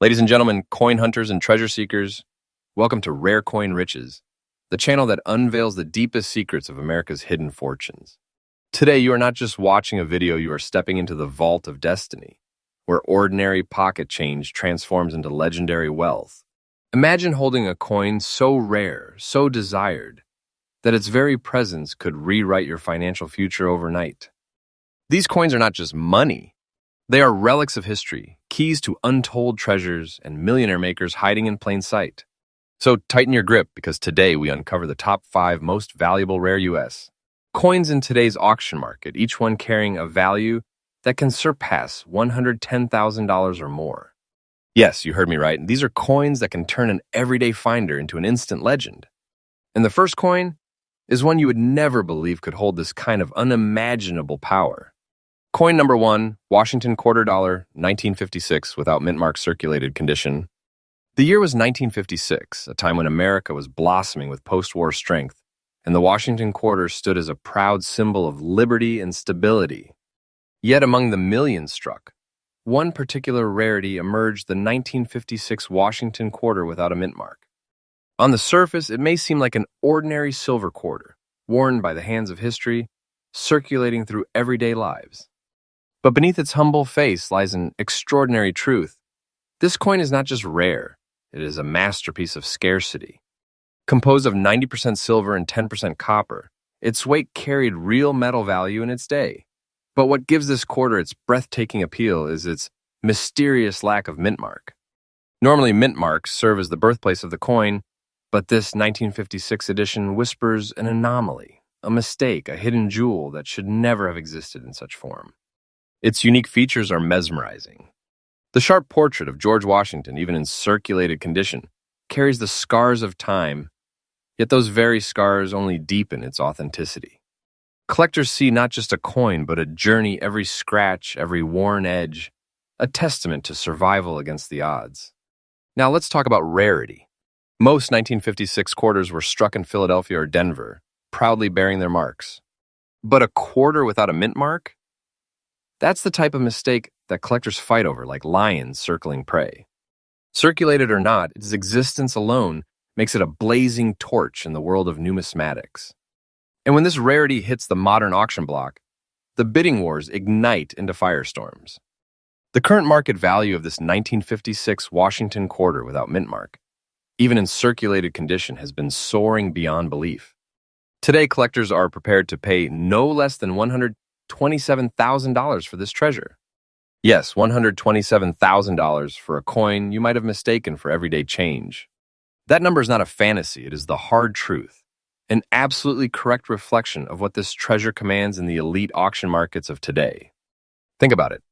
Ladies and gentlemen, coin hunters and treasure seekers, welcome to Rare Coin Riches, the channel that unveils the deepest secrets of America's hidden fortunes. Today, you are not just watching a video, you are stepping into the vault of destiny, where ordinary pocket change transforms into legendary wealth. Imagine holding a coin so rare, so desired, that its very presence could rewrite your financial future overnight. These coins are not just money. They are relics of history, keys to untold treasures, and millionaire makers hiding in plain sight. So tighten your grip, because today we uncover the top 5 most valuable rare U.S. coins in today's auction market, each one carrying a value that can surpass $110,000 or more. Yes, you heard me right. These are coins that can turn an everyday finder into an instant legend. And the first coin is one you would never believe could hold this kind of unimaginable power. Coin number 1, Washington quarter dollar, 1956, without mint mark circulated condition. The year was 1956, a time when America was blossoming with post-war strength, and the Washington quarter stood as a proud symbol of liberty and stability. Yet among the millions struck, one particular rarity emerged: the 1956 Washington quarter without a mint mark. On the surface, it may seem like an ordinary silver quarter, worn by the hands of history, circulating through everyday lives. But beneath its humble face lies an extraordinary truth. This coin is not just rare, it is a masterpiece of scarcity. Composed of 90% silver and 10% copper, its weight carried real metal value in its day. But what gives this quarter its breathtaking appeal is its mysterious lack of mint mark. Normally, mint marks serve as the birthplace of the coin, but this 1956 edition whispers an anomaly, a mistake, a hidden jewel that should never have existed in such form. Its unique features are mesmerizing. The sharp portrait of George Washington, even in circulated condition, carries the scars of time, yet those very scars only deepen its authenticity. Collectors see not just a coin, but a journey, every scratch, every worn edge, a testament to survival against the odds. Now let's talk about rarity. Most 1956 quarters were struck in Philadelphia or Denver, proudly bearing their marks. But a quarter without a mint mark? That's the type of mistake that collectors fight over, like lions circling prey. Circulated or not, its existence alone makes it a blazing torch in the world of numismatics. And when this rarity hits the modern auction block, the bidding wars ignite into firestorms. The current market value of this 1956 Washington quarter without mint mark, even in circulated condition, has been soaring beyond belief. Today, collectors are prepared to pay no less than $127,000 for this treasure. Yes, $127,000 for a coin you might have mistaken for everyday change. That number is not a fantasy, it is the hard truth, an absolutely correct reflection of what this treasure commands in the elite auction markets of today. Think about it.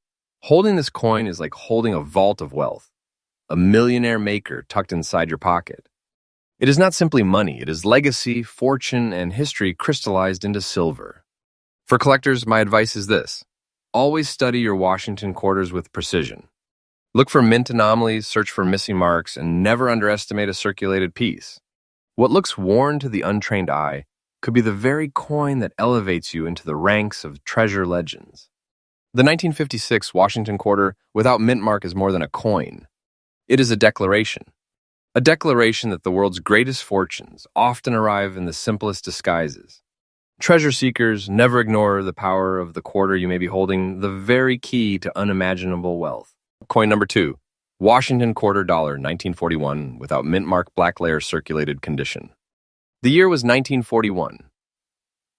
Holding this coin is like holding a vault of wealth, a millionaire maker tucked inside your pocket. It is not simply money, it is legacy, fortune, and history crystallized into silver. For collectors, my advice is this: always study your Washington quarters with precision. Look for mint anomalies, search for missing marks, and never underestimate a circulated piece. What looks worn to the untrained eye could be the very coin that elevates you into the ranks of treasure legends. The 1956 Washington quarter without mint mark is more than a coin. It is a declaration that the world's greatest fortunes often arrive in the simplest disguises. Treasure seekers, never ignore the power of the quarter you may be holding, the very key to unimaginable wealth. Coin number 2, Washington quarter dollar, 1941, without mint mark black layer circulated condition. The year was 1941.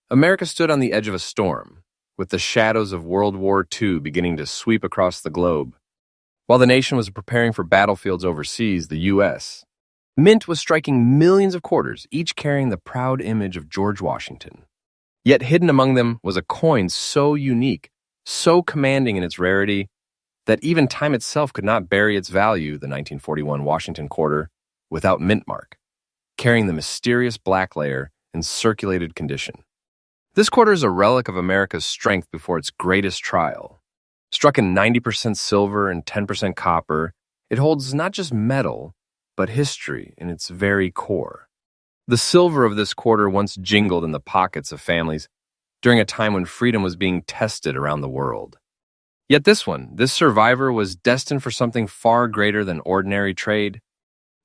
America stood on the edge of a storm, with the shadows of World War II beginning to sweep across the globe. While the nation was preparing for battlefields overseas, the U.S. Mint was striking millions of quarters, each carrying the proud image of George Washington. Yet hidden among them was a coin so unique, so commanding in its rarity, that even time itself could not bury its value, the 1941 Washington quarter without mint mark, carrying the mysterious black layer in circulated condition. This quarter is a relic of America's strength before its greatest trial. Struck in 90% silver and 10% copper, it holds not just metal, but history in its very core. The silver of this quarter once jingled in the pockets of families during a time when freedom was being tested around the world. Yet this survivor, was destined for something far greater than ordinary trade.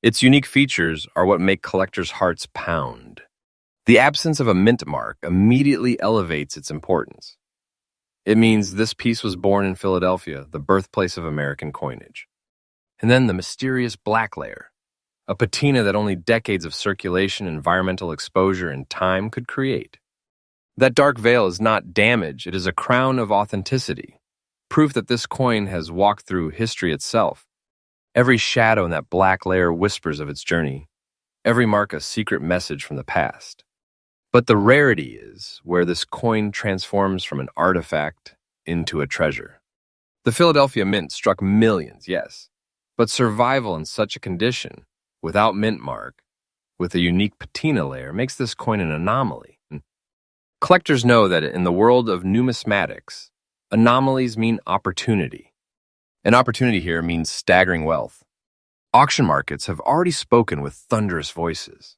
Its unique features are what make collectors' hearts pound. The absence of a mint mark immediately elevates its importance. It means this piece was born in Philadelphia, the birthplace of American coinage. And then the mysterious black layer, a patina that only decades of circulation, environmental exposure, and time could create. That dark veil is not damage, it is a crown of authenticity, proof that this coin has walked through history itself. Every shadow in that black layer whispers of its journey, every mark a secret message from the past. But the rarity is where this coin transforms from an artifact into a treasure. The Philadelphia Mint struck millions, yes, but survival in such a condition, without mint mark, with a unique patina layer, makes this coin an anomaly. Collectors know that in the world of numismatics, anomalies mean opportunity. And opportunity here means staggering wealth. Auction markets have already spoken with thunderous voices.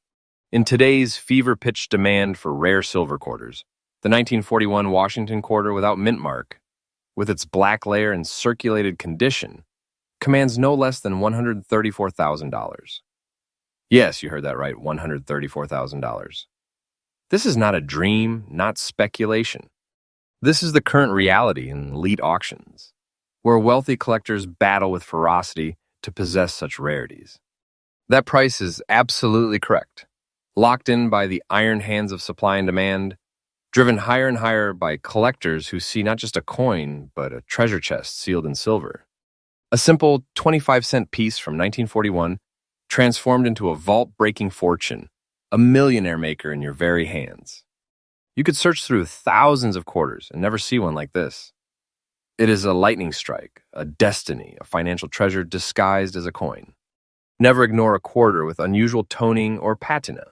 In today's fever-pitched demand for rare silver quarters, the 1941 Washington quarter without mint mark, with its black layer and circulated condition, commands no less than $134,000. Yes, you heard that right, $134,000. This is not a dream, not speculation. This is the current reality in elite auctions, where wealthy collectors battle with ferocity to possess such rarities. That price is absolutely correct. Locked in by the iron hands of supply and demand, driven higher and higher by collectors who see not just a coin, but a treasure chest sealed in silver. A simple 25-cent piece from 1941 transformed into a vault-breaking fortune, a millionaire maker in your very hands. You could search through thousands of quarters and never see one like this. It is a lightning strike, a destiny, a financial treasure disguised as a coin. Never ignore a quarter with unusual toning or patina.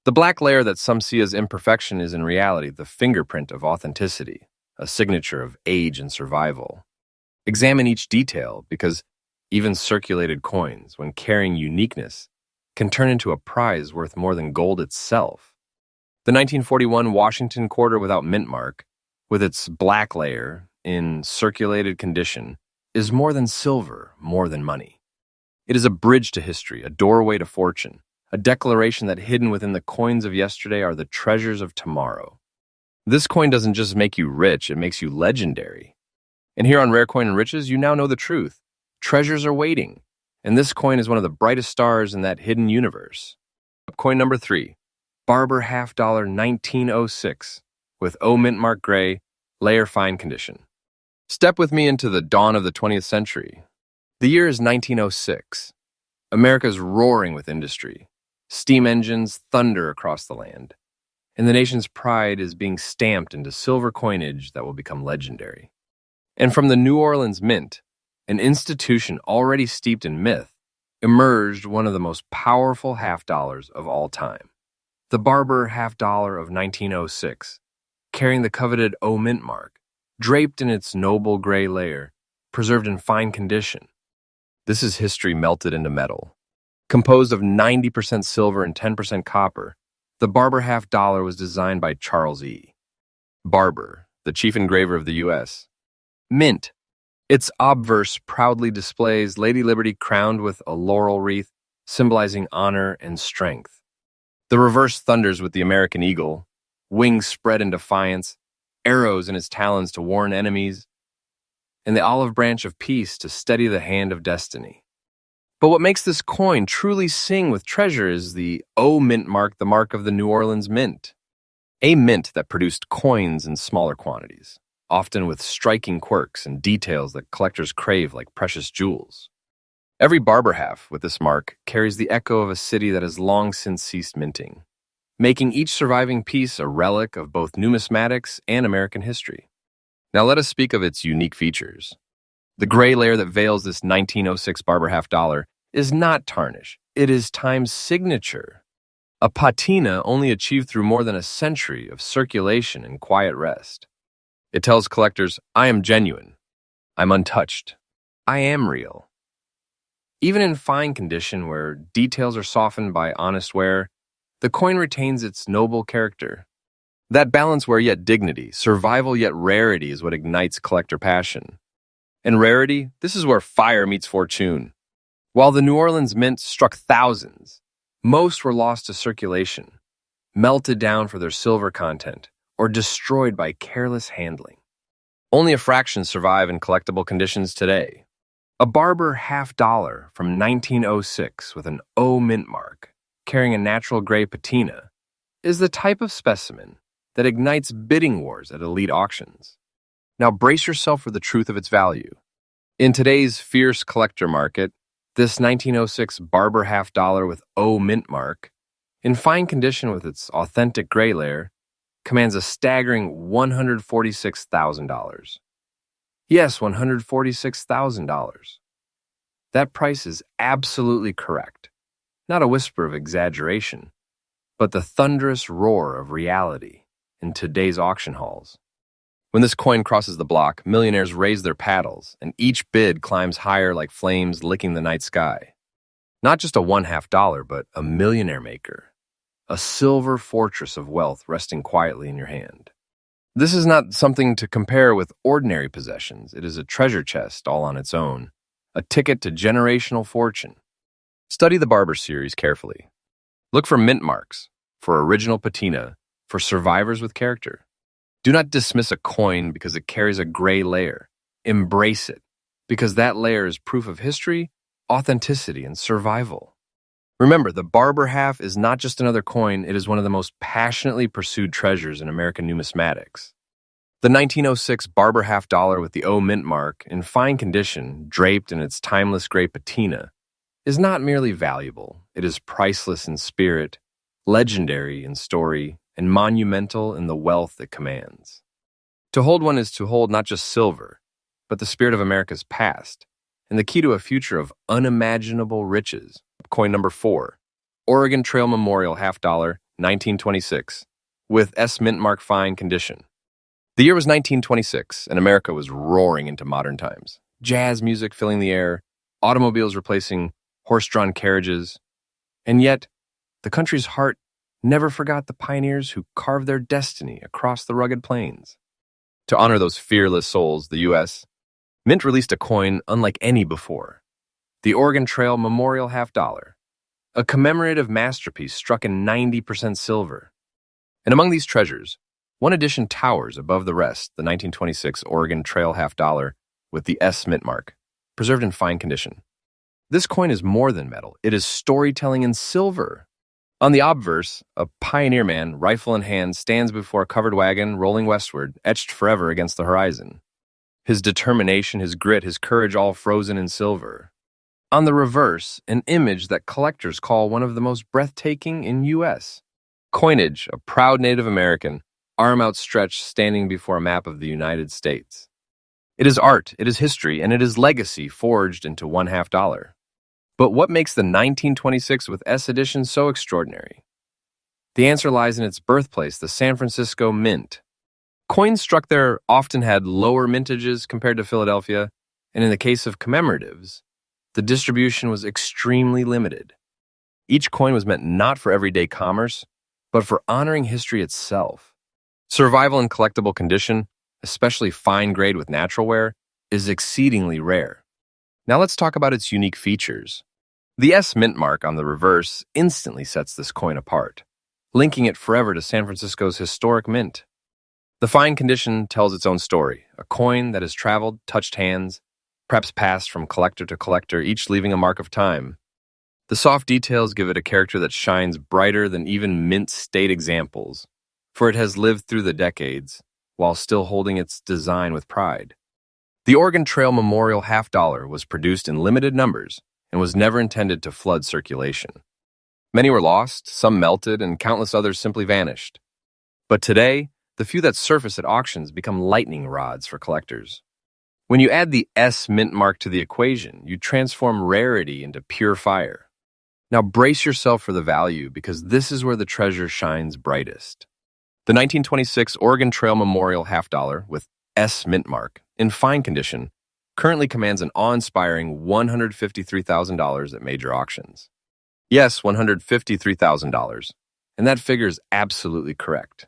The black layer that some see as imperfection is in reality the fingerprint of authenticity, a signature of age and survival. Examine each detail because even circulated coins, when carrying uniqueness, can turn into a prize worth more than gold itself. The 1941 Washington quarter without mint mark, with its black layer in circulated condition, is more than silver, more than money. It is a bridge to history, a doorway to fortune, a declaration that hidden within the coins of yesterday are the treasures of tomorrow. This coin doesn't just make you rich, it makes you legendary. And here on Rare Coin and Riches, you now know the truth. Treasures are waiting, and this coin is one of the brightest stars in that hidden universe. Coin number 3, Barber half dollar 1906, with O mint mark gray, layer fine condition. Step with me into the dawn of the 20th century. The year is 1906. America's roaring with industry. Steam engines thunder across the land, and the nation's pride is being stamped into silver coinage that will become legendary. And from the New Orleans Mint, an institution already steeped in myth, emerged one of the most powerful half dollars of all time. The Barber half dollar of 1906, carrying the coveted O mint mark, draped in its noble gray layer, preserved in fine condition. This is history melted into metal. Composed of 90% silver and 10% copper, the Barber half dollar was designed by Charles E. Barber, the chief engraver of the U.S. Mint. Its obverse proudly displays Lady Liberty crowned with a laurel wreath, symbolizing honor and strength. The reverse thunders with the American eagle, wings spread in defiance, arrows in its talons to warn enemies, and the olive branch of peace to steady the hand of destiny. But what makes this coin truly sing with treasure is the O mint mark, the mark of the New Orleans Mint. A mint that produced coins in smaller quantities, often with striking quirks and details that collectors crave like precious jewels. Every Barber half with this mark carries the echo of a city that has long since ceased minting, making each surviving piece a relic of both numismatics and American history. Now let us speak of its unique features. The gray layer that veils this 1906 Barber half dollar is not tarnish. It is time's signature. A patina only achieved through more than a century of circulation and quiet rest. It tells collectors, I am genuine. I'm untouched. I am real. Even in fine condition where details are softened by honest wear, the coin retains its noble character. That balance where yet dignity, survival yet rarity is what ignites collector passion. And rarity, this is where fire meets fortune. While the New Orleans Mint struck thousands, most were lost to circulation, melted down for their silver content, or destroyed by careless handling. Only a fraction survive in collectible conditions today. A Barber half-dollar from 1906 with an O mint mark, carrying a natural gray patina, is the type of specimen that ignites bidding wars at elite auctions. Now brace yourself for the truth of its value. In today's fierce collector market, this 1906 Barber half-dollar with O mint mark, in fine condition with its authentic gray layer, commands a staggering $146,000. Yes, $146,000. That price is absolutely correct. Not a whisper of exaggeration, but the thunderous roar of reality in today's auction halls. When this coin crosses the block, millionaires raise their paddles, and each bid climbs higher like flames licking the night sky. Not just a $1/2, but a millionaire maker. A silver fortress of wealth resting quietly in your hand. This is not something to compare with ordinary possessions. It is a treasure chest all on its own, a ticket to generational fortune. Study the Barber series carefully. Look for mint marks, for original patina, for survivors with character. Do not dismiss a coin because it carries a gray layer. Embrace it, because that layer is proof of history, authenticity, and survival. Remember, the Barber half is not just another coin, it is one of the most passionately pursued treasures in American numismatics. The 1906 Barber half-dollar with the O mint mark, in fine condition, draped in its timeless gray patina, is not merely valuable, it is priceless in spirit, legendary in story, and monumental in the wealth it commands. To hold one is to hold not just silver, but the spirit of America's past, and the key to a future of unimaginable riches. Coin number 4, Oregon Trail Memorial half-dollar, 1926, with S mint mark fine condition. The year was 1926, and America was roaring into modern times. Jazz music filling the air, automobiles replacing horse-drawn carriages, and yet the country's heart never forgot the pioneers who carved their destiny across the rugged plains. To honor those fearless souls, the U.S. Mint released a coin unlike any before. The Oregon Trail Memorial half-dollar, a commemorative masterpiece struck in 90% silver. And among these treasures, one edition towers above the rest, the 1926 Oregon Trail half-dollar with the S mint mark, preserved in fine condition. This coin is more than metal, it is storytelling in silver. On the obverse, a pioneer man, rifle in hand, stands before a covered wagon rolling westward, etched forever against the horizon. His determination, his grit, his courage all frozen in silver. On the reverse, an image that collectors call one of the most breathtaking in U.S. coinage, a proud Native American, arm outstretched, standing before a map of the United States. It is art, it is history, and it is legacy forged into one half-dollar. But what makes the 1926 with S edition so extraordinary? The answer lies in its birthplace, the San Francisco Mint. Coins struck there often had lower mintages compared to Philadelphia, and in the case of commemoratives, the distribution was extremely limited. Each coin was meant not for everyday commerce, but for honoring history itself. Survival in collectible condition, especially fine grade with natural wear, is exceedingly rare. Now let's talk about its unique features. The S mint mark on the reverse instantly sets this coin apart, linking it forever to San Francisco's historic mint. The fine condition tells its own story, a coin that has traveled, touched hands, perhaps passed from collector to collector, each leaving a mark of time. The soft details give it a character that shines brighter than even mint state examples, for it has lived through the decades, while still holding its design with pride. The Oregon Trail Memorial half-dollar was produced in limited numbers and was never intended to flood circulation. Many were lost, some melted, and countless others simply vanished. But today, the few that surface at auctions become lightning rods for collectors. When you add the S mint mark to the equation, you transform rarity into pure fire. Now brace yourself for the value, because this is where the treasure shines brightest. The 1926 Oregon Trail Memorial half-dollar with S mint mark, in fine condition, currently commands an awe-inspiring $153,000 at major auctions. Yes, $153,000, and that figure is absolutely correct.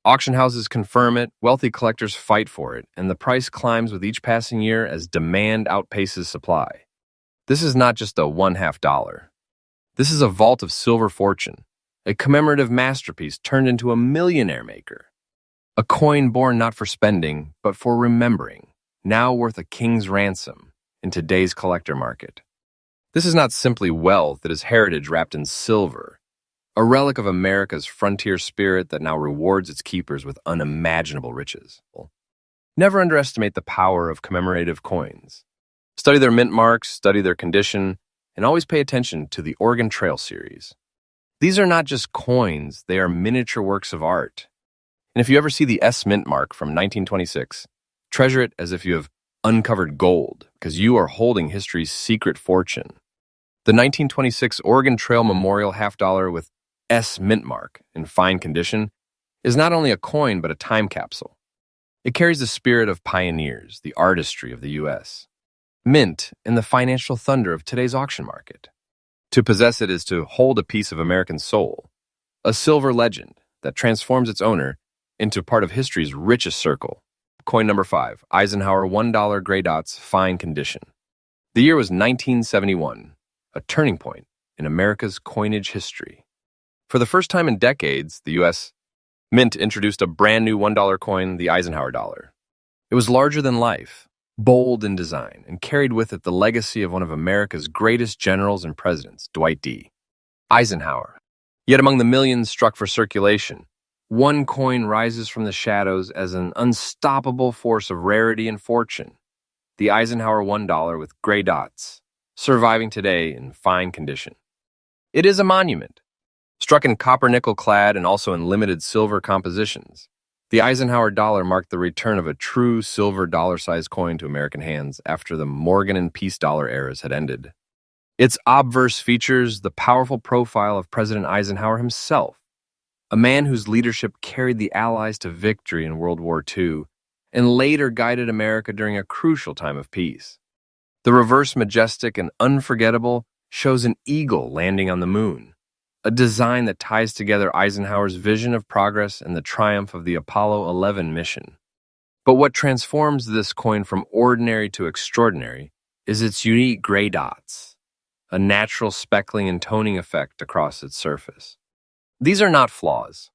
Auction houses confirm it, wealthy collectors fight for it, and the price climbs with each passing year as demand outpaces supply. This is not just a one-half dollar. This is a vault of silver fortune, a commemorative masterpiece turned into a millionaire maker. A coin born not for spending, but for remembering, now worth a king's ransom in today's collector market. This is not simply wealth, it is heritage wrapped in silver, a relic of America's frontier spirit that now rewards its keepers with unimaginable riches. Never underestimate the power of commemorative coins. Study their mint marks, study their condition, and always pay attention to the Oregon Trail series. These are not just coins, they are miniature works of art. And if you ever see the S mint mark from 1926, treasure it as if you have uncovered gold, because you are holding history's secret fortune. The 1926 Oregon Trail Memorial half dollar with S mint mark in fine condition is not only a coin but a time capsule. It carries the spirit of pioneers, the artistry of the U.S. Mint in the financial thunder of today's auction market. To possess it is to hold a piece of American soul, a silver legend that transforms its owner into part of history's richest circle. Coin number 5, Eisenhower $1 gray dots, fine condition. The year was 1971, a turning point in America's coinage history. For the first time in decades, the U.S. Mint introduced a brand new $1 coin, the Eisenhower dollar. It was larger than life, bold in design, and carried with it the legacy of one of America's greatest generals and presidents, Dwight D. Eisenhower. Yet among the millions struck for circulation, one coin rises from the shadows as an unstoppable force of rarity and fortune, the Eisenhower $1 with gray dots, surviving today in fine condition. It is a monument, struck in copper nickel clad and also in limited silver compositions. The Eisenhower dollar marked the return of a true silver dollar-sized coin to American hands after the Morgan and Peace dollar eras had ended. Its obverse features the powerful profile of President Eisenhower himself, a man whose leadership carried the Allies to victory in World War II and later guided America during a crucial time of peace. The reverse, majestic and unforgettable, shows an eagle landing on the moon, a design that ties together Eisenhower's vision of progress and the triumph of the Apollo 11 mission. But what transforms this coin from ordinary to extraordinary is its unique gray dots, a natural speckling and toning effect across its surface. These are not flaws.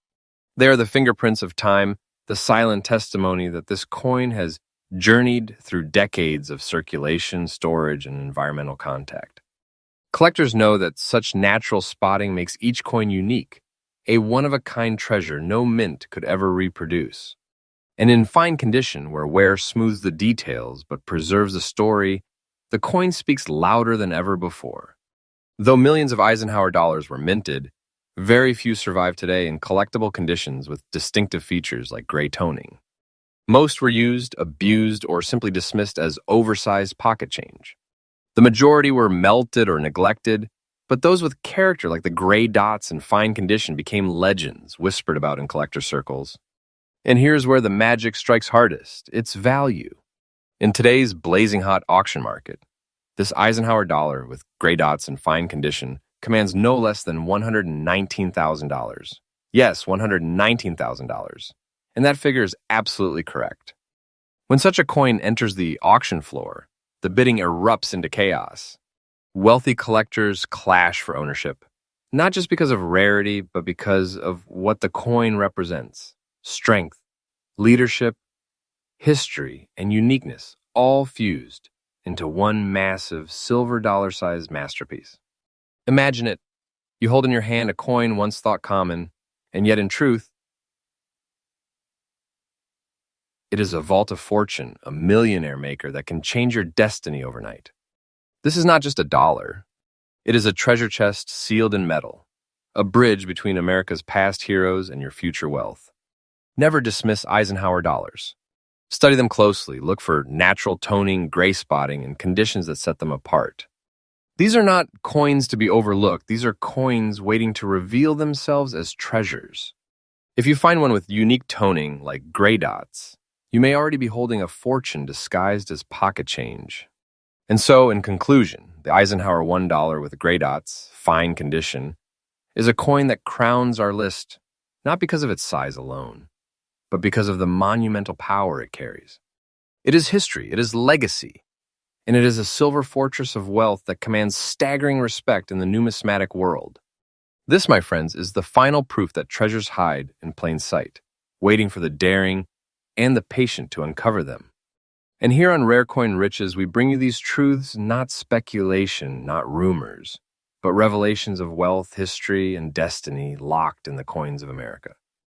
They are the fingerprints of time, the silent testimony that this coin has journeyed through decades of circulation, storage, and environmental contact. Collectors know that such natural spotting makes each coin unique, a one-of-a-kind treasure no mint could ever reproduce. And in fine condition, where wear smooths the details but preserves the story, the coin speaks louder than ever before. Though millions of Eisenhower dollars were minted, very few survive today in collectible conditions with distinctive features like gray toning. Most were used, abused, or simply dismissed as oversized pocket change. The majority were melted or neglected, but those with character like the gray dots in fine condition became legends whispered about in collector circles. And here's where the magic strikes hardest, its value. In today's blazing hot auction market, this Eisenhower dollar with gray dots in fine condition commands no less than $119,000. Yes, $119,000. And that figure is absolutely correct. When such a coin enters the auction floor, the bidding erupts into chaos. Wealthy collectors clash for ownership, not just because of rarity, but because of what the coin represents. Strength, leadership, history, and uniqueness, all fused into one massive silver dollar-sized masterpiece. Imagine it. You hold in your hand a coin once thought common, and yet in truth, it is a vault of fortune, a millionaire maker that can change your destiny overnight. This is not just a dollar. It is a treasure chest sealed in metal, a bridge between America's past heroes and your future wealth. Never dismiss Eisenhower dollars. Study them closely, look for natural toning, gray spotting, and conditions that set them apart. These are not coins to be overlooked. These are coins waiting to reveal themselves as treasures. If you find one with unique toning, like gray dots, you may already be holding a fortune disguised as pocket change. And so, in conclusion, the Eisenhower $1 with gray dots, fine condition, is a coin that crowns our list, not because of its size alone, but because of the monumental power it carries. It is history, it is legacy, and it is a silver fortress of wealth that commands staggering respect in the numismatic world. This, my friends, is the final proof that treasures hide in plain sight, waiting for the daring and the patient to uncover them. And here on Rare Coin Riches, we bring you these truths, not speculation, not rumors, but revelations of wealth, history, and destiny locked in the coins of America.